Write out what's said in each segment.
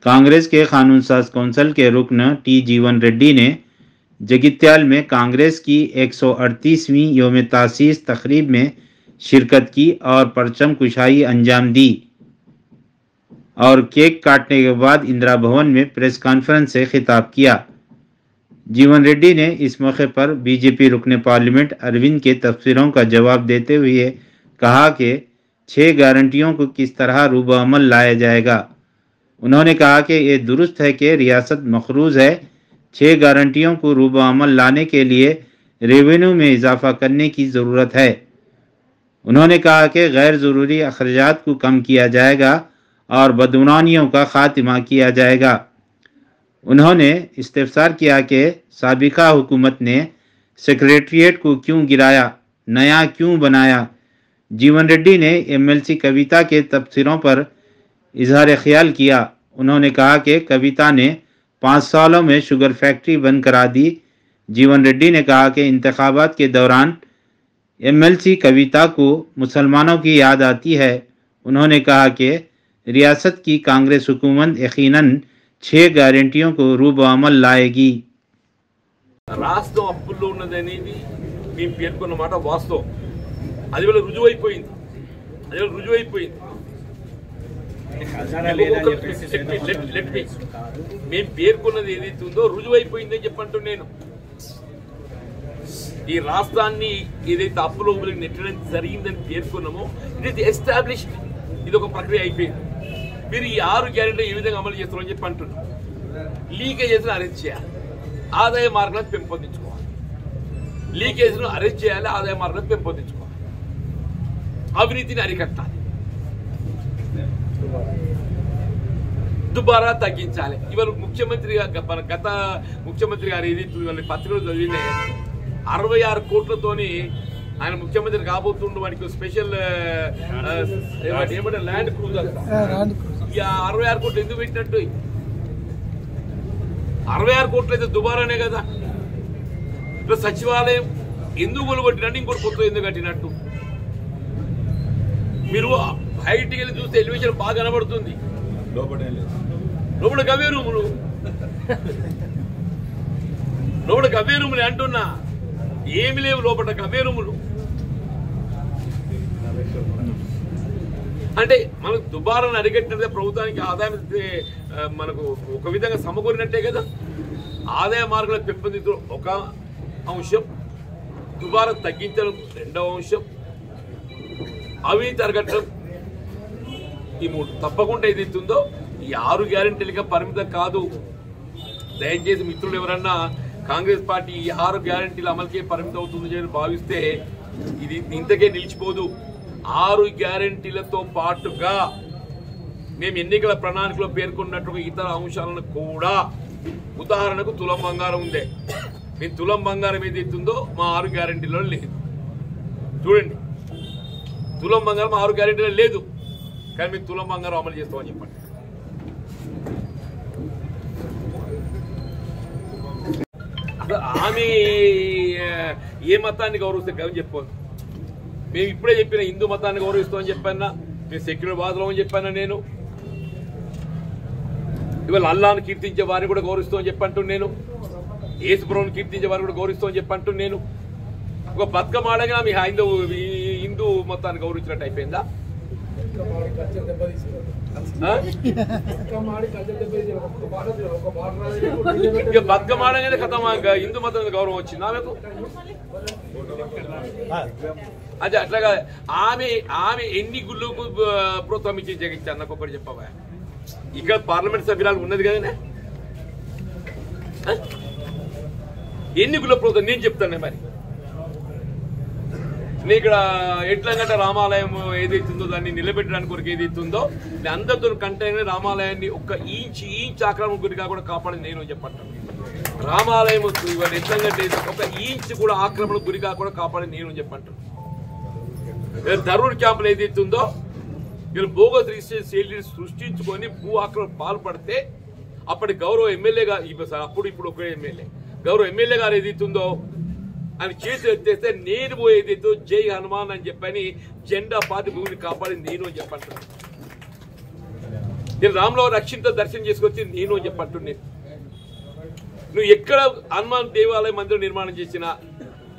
कांग्रेस के कानून साज कौंसिल के रुकन टी जीवन रेड्डी ने जगित्याल में कांग्रेस की 138वीं योम तासीस तकरीब में शिरकत की और परचम कुशाई अंजाम दी और केक काटने के बाद इंदिरा भवन में प्रेस कॉन्फ्रेंस से खिताब किया। जीवन रेड्डी ने इस मौके पर बीजेपी रुकने पार्लियामेंट अरविंद के तबसरों का जवाब देते हुए कहा कि 6 गारंटियों को किस तरह रूबअमल लाया जाएगा। उन्होंने कहा कि ये दुरुस्त है कि रियासत मखरूज है। 6 गारंटियों को रूबअमल लाने के लिए रेवेन्यू में इजाफा करने की ज़रूरत है। उन्होंने कहा कि गैर ज़रूरी अखराजात को कम किया जाएगा और बदउनवानियों का खात्मा किया जाएगा। उन्होंने इस्तिफसार किया कि साबिका हुकूमत ने सेक्रेटरिएट को क्यों गिराया, नया क्यों बनाया। जीवन रेड्डी ने एमएलसी कविता के तबसरों पर इजहार ख्याल किया। उन्होंने कहा कि कविता ने 5 सालों में शुगर फैक्ट्री बंद करा दी। जीवन रेड्डी ने कहा कि इंतखाबात के दौरान एमएलसी कविता को मुसलमानों की याद आती है। उन्होंने कहा कि रियासत की कांग्रेस हुकूमत यकीनन 6 गारंटियों को रूबअमल लाएगी। రాష్ట్రం అప్పుల్లో ఉన్నదనేది మేము పేర్కొన్న మాట వాస్తవం. అది వల్ల రుజువైపోయింది. మేము పేర్కొన్నది ఏదైతే ఉందో రుజువైపోయిందని చెప్పంటూ నేను ఈ రాష్ట్రాన్ని ఏదైతే అప్పులో నెట్టడం జరిగిందని పేర్కొన్నామో ఇట్ ఈస్ ఎస్టాబ్లిష్డ్. ఇది ఒక ప్రక్రియ అయిపోయింది. మీరు ఈ 6 గ్యారెంటీలు ఏ విధంగా అమలు చేస్తారని చెప్పి అంటున్నారు. లీకేజెస్ను అరెస్ట్ చేయాలి, ఆదాయ మార్గాలను పెంపొందించుకోవాలి. లీకేజ్ను అరెస్ట్ చేయాలి, ఆదాయ మార్గాలను పెంపొందించుకోవాలి. అవినీతిని అరికట్టాలి, దుబారా తగ్గించాలి. ఇవాళ ముఖ్యమంత్రిగా మన గత ముఖ్యమంత్రి గారు ఏదైతే ఇవాళ పత్రికలు చదివితే 66 కోట్లతోని ఆయన ముఖ్యమంత్రి కాబోతుండు. వాడికి స్పెషల్ ఏమంటే ల్యాండ్ క్రూజర్. 66 కోట్లు ఎందుకు పెట్టినట్టు? 66 కోట్లు అయితే దుబారానే కదా. ఇప్పుడు సచివాలయం ఎందుకు కొనుగొట్టినట్టు, ఇంకోటి కొత్త ఎందుకు కట్టినట్టు? మీరు బయటికి వెళ్ళి చూస్తే ఎలివేషన్ బాగా కనబడుతుంది. లోపల గవే రూములు, లోపల గవే రూములు అంటున్నా, ఏమి లేవు లోపల గవే రూములు. అంటే మనకు దుబారాన్ని అరికట్టినట్టే ప్రభుత్వానికి ఆదాయం మనకు ఒక విధంగా సమకూరినట్టే కదా. ఆదాయ మార్గాల పెంపొందించడం ఒక అంశం, దుబారా తగ్గించడం రెండవ అంశం, అవినీతి అరికట్టడం ఈ 3 తప్పకుండా ఏదైతుందో ఈ 6 గ్యారెంటీలుగా పరిమితం కాదు. దయచేసి మిత్రులు ఎవరన్నా కాంగ్రెస్ పార్టీ ఈ 6 గ్యారెంటీల అమలుకే పరిమితం అవుతుందని భావిస్తే ఇది ఇంతకే నిలిచిపోదు. 6 గ్యారెంటీలతో పాటుగా మేము ఎన్నికల ప్రణాళికలో పేర్కొన్నట్టుగా ఇతర అంశాలను కూడా, ఉదాహరణకు తులం బంగారం ఉందే, మీ తులం బంగారం ఏదైతుందో మా 6 గ్యారెంటీలో లేదు. చూడండి, తులం బంగారం 6 గ్యారెంటీలో లేదు, కానీ మేము తులం బంగారం అమలు చేస్తామని చెప్పండి. ఆమె ఏ మతాన్ని గౌరవిస్తే గమని చెప్పాను. మేము ఇప్పుడే చెప్పిన హిందూ మతాన్ని గౌరవిస్తామని చెప్పానా, మేము సెక్యులర్ వాదులం అని చెప్పానా. నేను ఇవాళ అల్లాను కీర్తించే వారిని కూడా గౌరవిస్తామని చెప్పంటూ నేను, యేసుప్రభుని కీర్తించే వారిని కూడా గౌరవిస్తామని చెప్పంటూ నేను. ఒక బతుకమ్మ ఆడగా మీ హిందూ మతాన్ని గౌరవించినట్టు అయిపోయిందా? ఇక బతుకమ్మ ఆడగానే కథ హిందూ మతం గౌరవం వచ్చింది ఆమెకు. అదే అట్లాగా ఆమె ఎన్ని గుళ్ళకు ప్రోత్సాహం ఇచ్చి జగించారు నాకు ఒకటి చెప్పవా? ఇక్కడ పార్లమెంట్ సభ్యురాలు ఉన్నది కదనే, ఎన్ని గుళ్ళ ప్రోత్సాహం నేను చెప్తాను. మరి నేను ఇక్కడ ఎట్లంటే రామాలయం ఏదైతుందో దాన్ని నిలబెట్టడానికి కొరకు ఏదైతుందో అందరితో కంటే రామాలయాన్ని ఒక ఇంచ్ ఆక్రమణ గురి కాకుండా కాపాడింది నేను చెప్పంటాను. రామాలయం ఇవాళ ఎట్లంటే ఒక ఇంచ్ కూడా ఆక్రమణ గురి కాకుండా కాపాడింది నేను చెప్పంటాను. ధరూర్ క్యాంపులు ఏదైతుందో వీళ్ళు బోగస్ రిజిస్ట్రేషన్ సృష్టించుకొని భూ ఆక్రమణ పాల్పడితే అప్పటి గౌరవ ఎమ్మెల్యేగా అప్పుడు ఇప్పుడు ఒక ఎమ్మెల్యే గౌరవ ఎమ్మెల్యే గారు ఏదైతుందో ఆయన చేతులు ఎత్తేస్తే నేను పోయేదితో జై హనుమాన్ అని చెప్పని జెండా పాతి భూమిని కాపాడింది నేను అని చెప్పంటున్నాను. నేను రాములో రక్షింతో దర్శనం చేసుకొచ్చి నేను అని చెప్పంటున్నాను. నువ్వు ఎక్కడ హనుమాన్ దేవాలయ మందిరం నిర్మాణం చేసినా,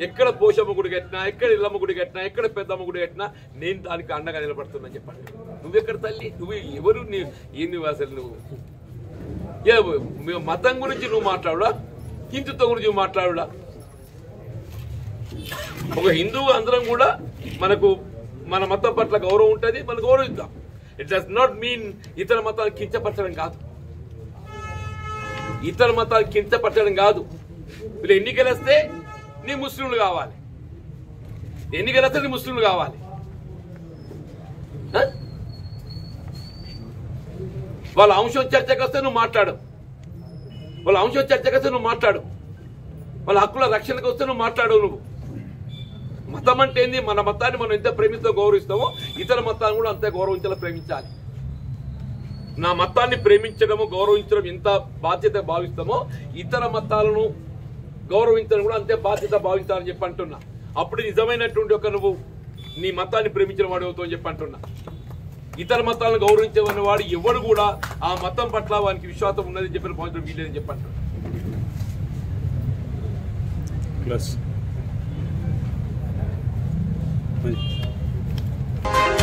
ఎక్కడ పోషమ్మ గుడి కట్టినా, ఎక్కడ ఇల్లమ్మ గుడి కట్టినా, ఎక్కడ పెద్దమ్మ గుడి కట్టినా నేను దానికి అండగా నిలబడుతున్నా చెప్పండి. నువ్వెక్కడ తల్లి? నువ్వు ఎవరు? నువ్వు అసలు నువ్వు మతం గురించి నువ్వు మాట్లాడుడా, హిందుత్వం గురించి నువ్వు మాట్లాడుడా? ఒక హిందువు అందరం కూడా మనకు మన మతం పట్ల గౌరవం ఉంటుంది, మనం గౌరవిద్దాం. ఇట్ డస్ నాట్ మీన్ ఇతర మతాలు కించపరచడం కాదు, ఇతర మతాలు కించపరచడం కాదు. వీళ్ళు ఎన్నికలు వస్తే నీ ముస్లింలు కావాలి, ఎన్నికలు వస్తే నీ ముస్లింలు కావాలి. వాళ్ళ అంశం చర్చకు వస్తే నువ్వు మాట్లాడు, వాళ్ళ అంశం చర్చకు వస్తే నువ్వు మాట్లాడు, వాళ్ళ హక్కుల రక్షణకు వస్తే నువ్వు మాట్లాడు. నువ్వు మతం అంటే ఏంది? మన మతాన్ని మనం ఎంత ప్రేమితో గౌరవిస్తామో ఇతర మతాన్ని కూడా అంతే గౌరవించాలో ప్రేమించాలి. నా మతాన్ని ప్రేమించడము గౌరవించడం ఎంత బాధ్యత భావిస్తామో ఇతర మతాలను గౌరవించడం కూడా అంతే బాధ్యత భావించాలని చెప్పి అంటున్నా. అప్పుడు నిజమైనటువంటి ఒక నువ్వు నీ మతాన్ని ప్రేమించిన వాడు అవుతావు అని చెప్పి అంటున్నా. ఇతర మతాలను గౌరవించే వాడు ఎవడు కూడా ఆ మతం పట్ల వానికి విశ్వాసం ఉన్నది చెప్పిన భావించడం వీలేదని చెప్పి అంటున్నా. Hey.